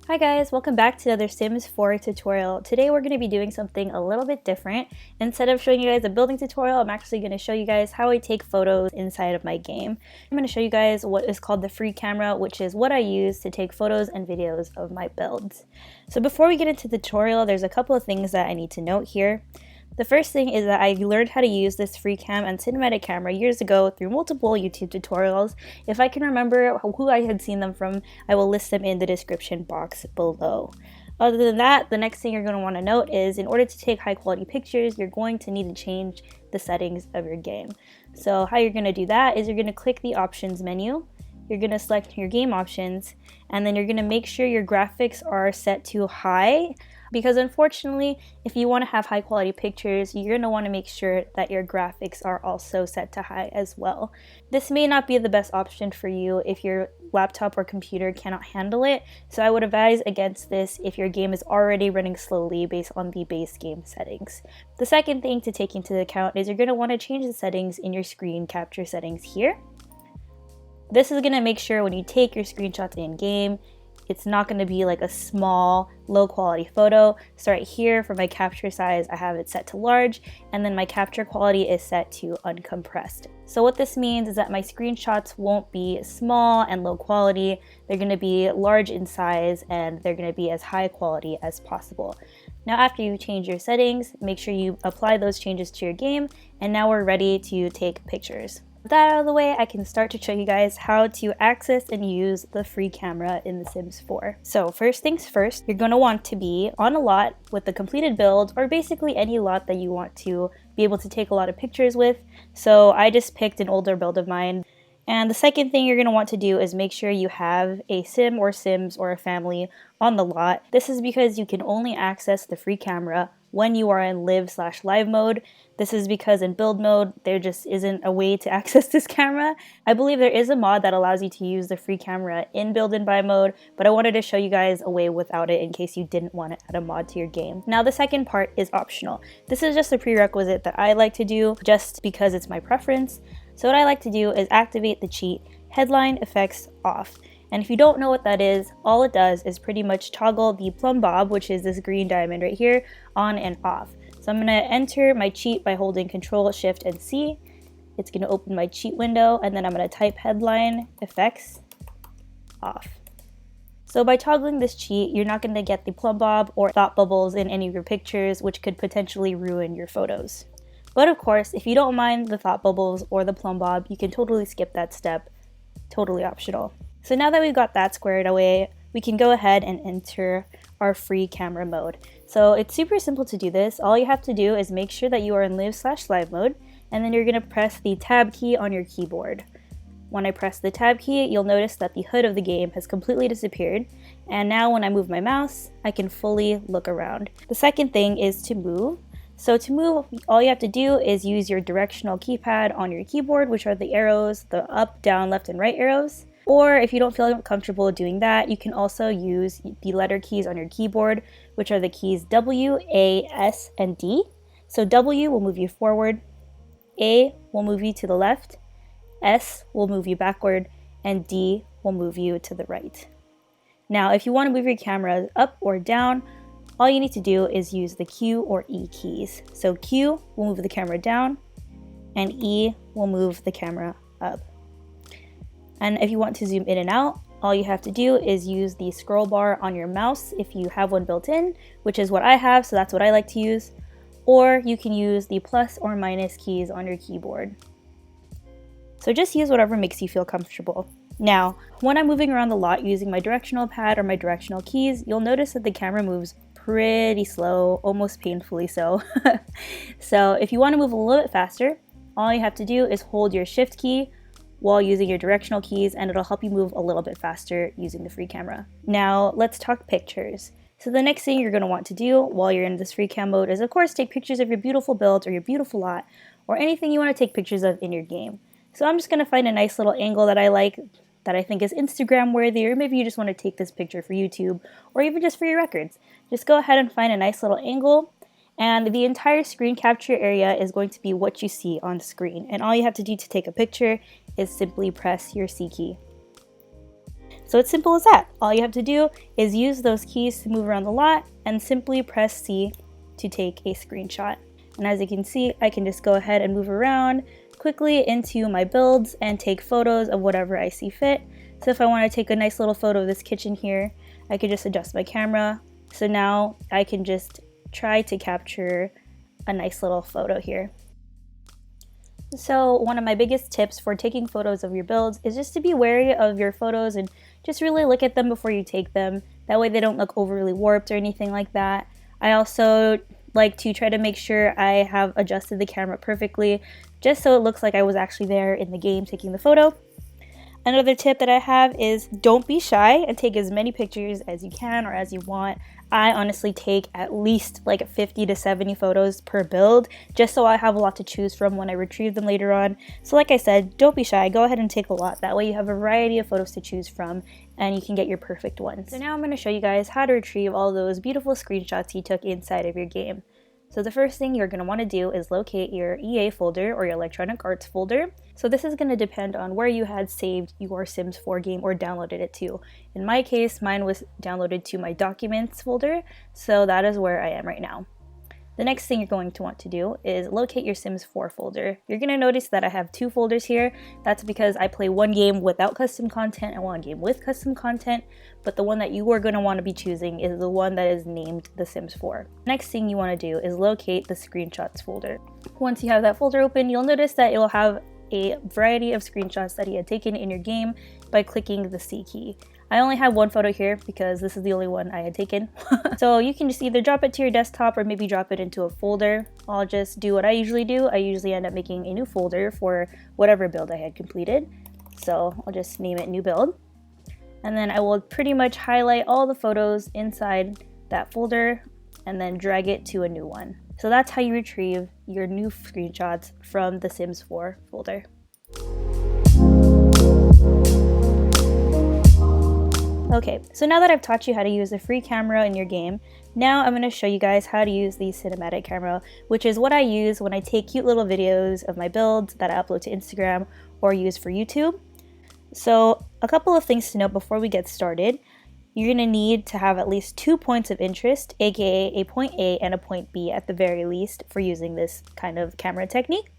Hi guys, welcome back to another Sims 4 tutorial. Today we're going to be doing something a little bit different. Instead of showing you guys a building tutorial, I'm actually going to show you guys how I take photos inside of my game. I'm going to show you guys what is called the free camera, which is what I use to take photos and videos of my builds. So before we get into the tutorial, there's a couple of things that I need to note here. The first thing is that I learned how to use this free cam and cinematic camera years ago through multiple YouTube tutorials. If I can remember who I had seen them from, I will list them in the description box below. Other than that, the next thing you're going to want to note is in order to take high quality pictures, you're going to need to change the settings of your game. So how you're going to do that is you're going to click the options menu. You're going to select your game options, and then you're going to make sure your graphics are set to high. Because unfortunately, if you want to have high quality pictures, you're going to want to make sure that your graphics are also set to high as well. This may not be the best option for you if your laptop or computer cannot handle it, so I would advise against this if your game is already running slowly based on the base game settings. The second thing to take into account is you're going to want to change the settings in your screen capture settings here. This is going to make sure when you take your screenshots in game, it's not going to be like a small, low quality photo. So right here for my capture size, I have it set to large, and then my capture quality is set to uncompressed. So what this means is that my screenshots won't be small and low quality. They're going to be large in size, and they're going to be as high quality as possible. Now after you change your settings, make sure you apply those changes to your game, and now we're ready to take pictures. With that out of the way, I can start to show you guys how to access and use the free camera in The Sims 4. So first things first, you're going to want to be on a lot with a completed build, or basically any lot that you want to be able to take a lot of pictures with. So I just picked an older build of mine. And the second thing you're going to want to do is make sure you have a sim or sims or a family on the lot. This is because you can only access the free camera when you are in live/live mode. This is because in build mode, there just isn't a way to access this camera. I believe there is a mod that allows you to use the free camera in build and buy mode, but I wanted to show you guys a way without it in case you didn't want to add a mod to your game. Now the second part is optional. This is just a prerequisite that I like to do just because it's my preference. So what I like to do is activate the cheat headline effects off. And if you don't know what that is, all it does is pretty much toggle the plumbob, which is this green diamond right here, on and off. So I'm going to enter my cheat by holding Control, Shift, and C. It's going to open my cheat window, and then I'm going to type headline effects off. So by toggling this cheat, you're not going to get the plumbob or thought bubbles in any of your pictures, which could potentially ruin your photos. But of course, if you don't mind the thought bubbles or the plumbob, you can totally skip that step. Totally optional. So now that we've got that squared away, we can go ahead and enter our free camera mode. So it's super simple to do this. All you have to do is make sure that you are in live/live mode, and then you're going to press the tab key on your keyboard. When I press the tab key, you'll notice that the HUD of the game has completely disappeared, and now when I move my mouse, I can fully look around. The second thing is to move. So to move, all you have to do is use your directional keypad on your keyboard, which are the arrows, the up, down, left, and right arrows. Or if you don't feel comfortable doing that, you can also use the letter keys on your keyboard, which are the keys W, A, S, and D. So W will move you forward, A will move you to the left, S will move you backward, and D will move you to the right. Now, if you want to move your camera up or down, all you need to do is use the Q or E keys. So Q will move the camera down, and E will move the camera up. And if you want to zoom in and out, all you have to do is use the scroll bar on your mouse if you have one built in, which is what I have, so that's what I like to use. Or you can use the plus or minus keys on your keyboard. So just use whatever makes you feel comfortable. Now, when I'm moving around the lot using my directional pad or my directional keys, you'll notice that the camera moves pretty slow, almost painfully so. So if you want to move a little bit faster, all you have to do is hold your shift key while using your directional keys, and it'll help you move a little bit faster using the free camera. Now let's talk pictures. So the next thing you're going to want to do while you're in this free cam mode is of course take pictures of your beautiful builds or your beautiful lot or anything you want to take pictures of in your game. So I'm just going to find a nice little angle that I like, that I think is Instagram worthy, or maybe you just want to take this picture for YouTube or even just for your records. Just go ahead and find a nice little angle, and the entire screen capture area is going to be what you see on screen. And all you have to do to take a picture is simply press your C key. So it's simple as that. All you have to do is use those keys to move around the lot and simply press C to take a screenshot. And as you can see, I can just go ahead and move around quickly into my builds and take photos of whatever I see fit. So if I want to take a nice little photo of this kitchen here, I could just adjust my camera. So now I can just try to capture a nice little photo here. So one of my biggest tips for taking photos of your builds is just to be wary of your photos and just really look at them before you take them. That way they don't look overly warped or anything like that. I also like to try to make sure I have adjusted the camera perfectly, just so it looks like I was actually there in the game taking the photo. Another tip that I have is don't be shy and take as many pictures as you can or as you want. I honestly take at least like 50 to 70 photos per build, just so I have a lot to choose from when I retrieve them later on. So like I said, don't be shy, go ahead and take a lot. That way you have a variety of photos to choose from and you can get your perfect ones. So now I'm going to show you guys how to retrieve all those beautiful screenshots you took inside of your game. So the first thing you're going to want to do is locate your EA folder or your Electronic Arts folder. So this is going to depend on where you had saved your Sims 4 game or downloaded it to. In my case, mine was downloaded to my Documents folder, so that is where I am right now. The next thing you're going to want to do is locate your Sims 4 folder. You're going to notice that I have two folders here. That's because I play one game without custom content and one game with custom content, but the one that you are going to want to be choosing is the one that is named The Sims 4. Next thing you want to do is locate the screenshots folder. Once you have that folder open, you'll notice that it will have a variety of screenshots that you had taken in your game by clicking the C key. I only have one photo here because this is the only one I had taken. So you can just either drop it to your desktop or maybe drop it into a folder. I'll just do what I usually do. I usually end up making a new folder for whatever build I had completed. So I'll just name it New Build. And then I will pretty much highlight all the photos inside that folder and then drag it to a new one. So that's how you retrieve your new screenshots from the Sims 4 folder. Okay, so now that I've taught you how to use the free camera in your game, now I'm going to show you guys how to use the cinematic camera, which is what I use when I take cute little videos of my builds that I upload to Instagram or use for YouTube. So a couple of things to note before we get started. You're going to need to have at least 2 points of interest, aka a point A and a point B at the very least, for using this kind of camera technique.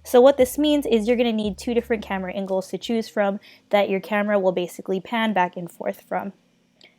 So what this means is you're going to need 2 different camera angles to choose from that your camera will basically pan back and forth from.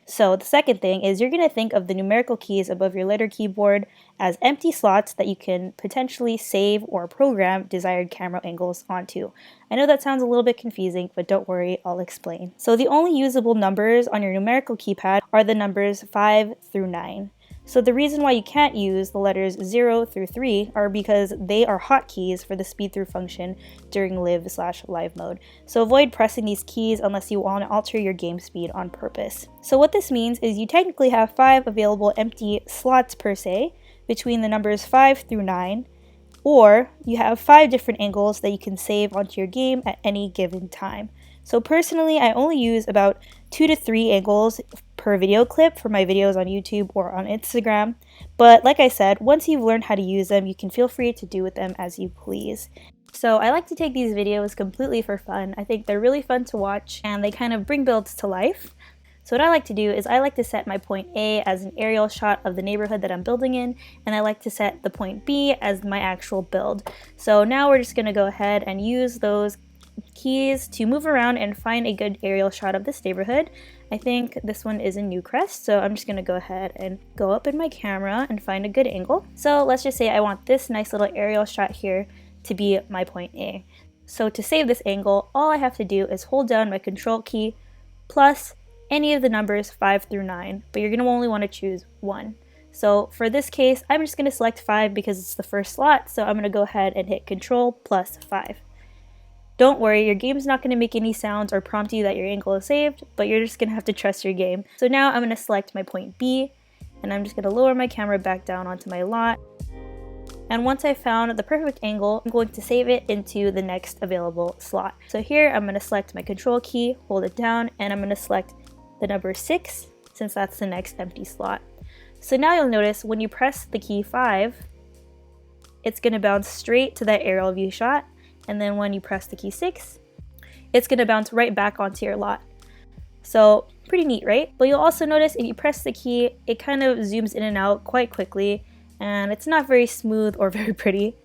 So the second thing is you're going to think of the numerical keys above your letter keyboard as empty slots that you can potentially save or program desired camera angles onto. I know that sounds a little bit confusing, but don't worry, I'll explain. So the only usable numbers on your numerical keypad are the numbers 5 through 9. So the reason why you can't use the letters 0 through 3 are because they are hotkeys for the speed through function during live/live mode. So avoid pressing these keys unless you want to alter your game speed on purpose. So what this means is you technically have 5 available empty slots per se between the numbers 5 through 9, or you have 5 different angles that you can save onto your game at any given time. So personally, I only use about 2 to 3 angles per video clip for my videos on YouTube or on Instagram. But like I said, once you've learned how to use them, you can feel free to do with them as you please. So I like to take these videos completely for fun. I think they're really fun to watch and they kind of bring builds to life. So what I like to do is I like to set my point A as an aerial shot of the neighborhood that I'm building in, and I like to set the point B as my actual build. So now we're just going to go ahead and use those keys to move around and find a good aerial shot of this neighborhood. I think this one is in Newcrest, so I'm just going to go ahead and go up in my camera and find a good angle. So let's just say I want this nice little aerial shot here to be my point A. So to save this angle, all I have to do is hold down my control key plus any of the numbers 5 through 9, but you're going to only want to choose one. So for this case, I'm just going to select 5 because it's the first slot, so I'm going to go ahead and hit Control plus 5. Don't worry, your game's not going to make any sounds or prompt you that your angle is saved, but you're just going to have to trust your game. So now I'm going to select my point B, and I'm just going to lower my camera back down onto my lot. And once I found the perfect angle, I'm going to save it into the next available slot. So here I'm going to select my control key, hold it down, and I'm going to select the number 6 since that's the next empty slot. So now you'll notice when you press the key 5, it's going to bounce straight to that aerial view shot. And then when you press the key 6, it's going to bounce right back onto your lot. So pretty neat, right? But you'll also notice if you press the key, it kind of zooms in and out quite quickly, and it's not very smooth or very pretty.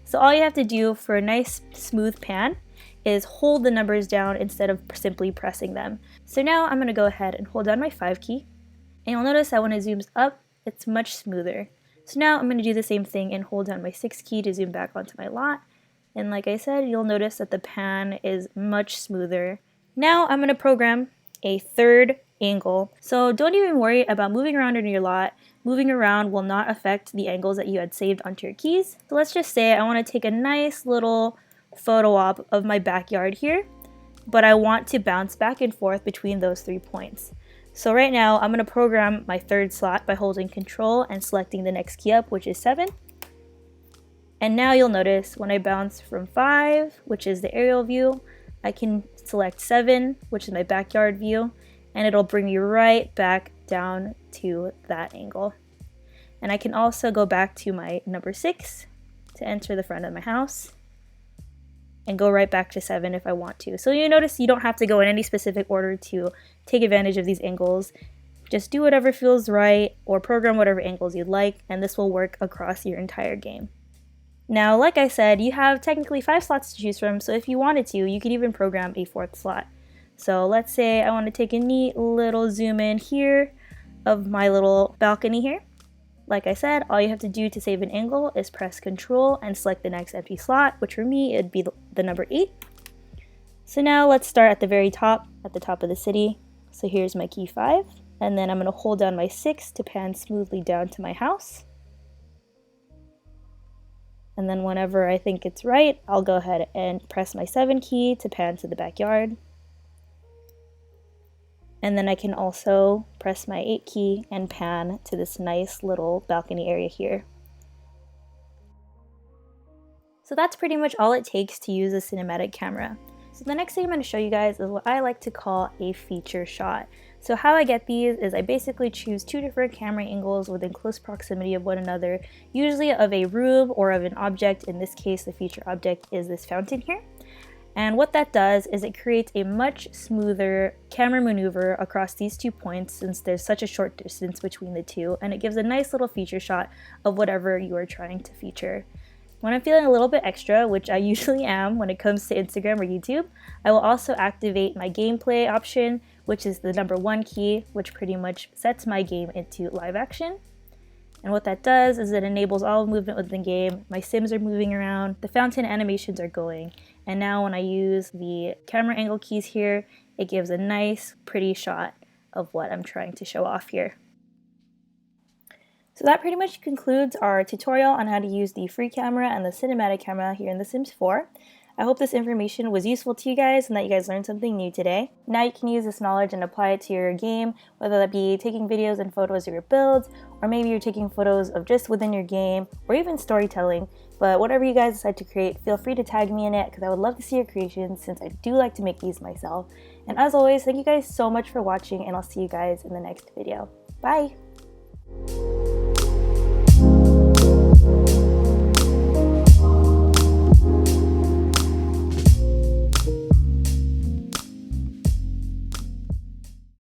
So all you have to do for a nice smooth pan is hold the numbers down instead of simply pressing them. So now I'm going to go ahead and hold down my 5 key, and you'll notice that when it zooms up, it's much smoother. So now I'm going to do the same thing and hold down my 6 key to zoom back onto my lot. And like I said, you'll notice that the pan is much smoother. Now I'm going to program a third angle. So don't even worry about moving around in your lot. Moving around will not affect the angles that you had saved onto your keys. So let's just say I want to take a nice little photo op of my backyard here, but I want to bounce back and forth between those 3 points. So right now I'm going to program my third slot by holding Control and selecting the next key up, which is 7. And now you'll notice when I bounce from 5, which is the aerial view, I can select 7, which is my backyard view, and it'll bring me right back down to that angle. And I can also go back to my number 6 to enter the front of my house and go right back to 7 if I want to. So you notice you don't have to go in any specific order to take advantage of these angles. Just do whatever feels right or program whatever angles you'd like, and this will work across your entire game. Now, like I said, you have technically 5 slots to choose from, so if you wanted to, you could even program a 4th slot. So let's say I want to take a neat little zoom in here of my little balcony here. Like I said, all you have to do to save an angle is press Control and select the next empty slot, which for me, it'd be the number 8. So now let's start at the very top, at the top of the city. So here's my key 5, and then I'm going to hold down my 6 to pan smoothly down to my house. And then whenever I think it's right, I'll go ahead and press my 7 key to pan to the backyard. And then I can also press my 8 key and pan to this nice little balcony area here. So that's pretty much all it takes to use a cinematic camera. So the next thing I'm going to show you guys is what I like to call a feature shot. So how I get these is I basically choose 2 different camera angles within close proximity of one another, usually of a room or of an object. In this case, the feature object is this fountain here. And what that does is it creates a much smoother camera maneuver across these 2 points since there's such a short distance between the two, and it gives a nice little feature shot of whatever you are trying to feature. When I'm feeling a little bit extra, which I usually am when it comes to Instagram or YouTube, I will also activate my gameplay option, which is the number 1 key, which pretty much sets my game into live action. And what that does is it enables all movement within the game. My Sims are moving around, the fountain animations are going, and now when I use the camera angle keys here, it gives a nice, pretty shot of what I'm trying to show off here. So that pretty much concludes our tutorial on how to use the free camera and the cinematic camera here in The Sims 4. I hope this information was useful to you guys and that you guys learned something new today. Now you can use this knowledge and apply it to your game, whether that be taking videos and photos of your builds, or maybe you're taking photos of just within your game, or even storytelling. But whatever you guys decide to create, feel free to tag me in it because I would love to see your creations since I do like to make these myself. And as always, thank you guys so much for watching, and I'll see you guys in the next video. Bye!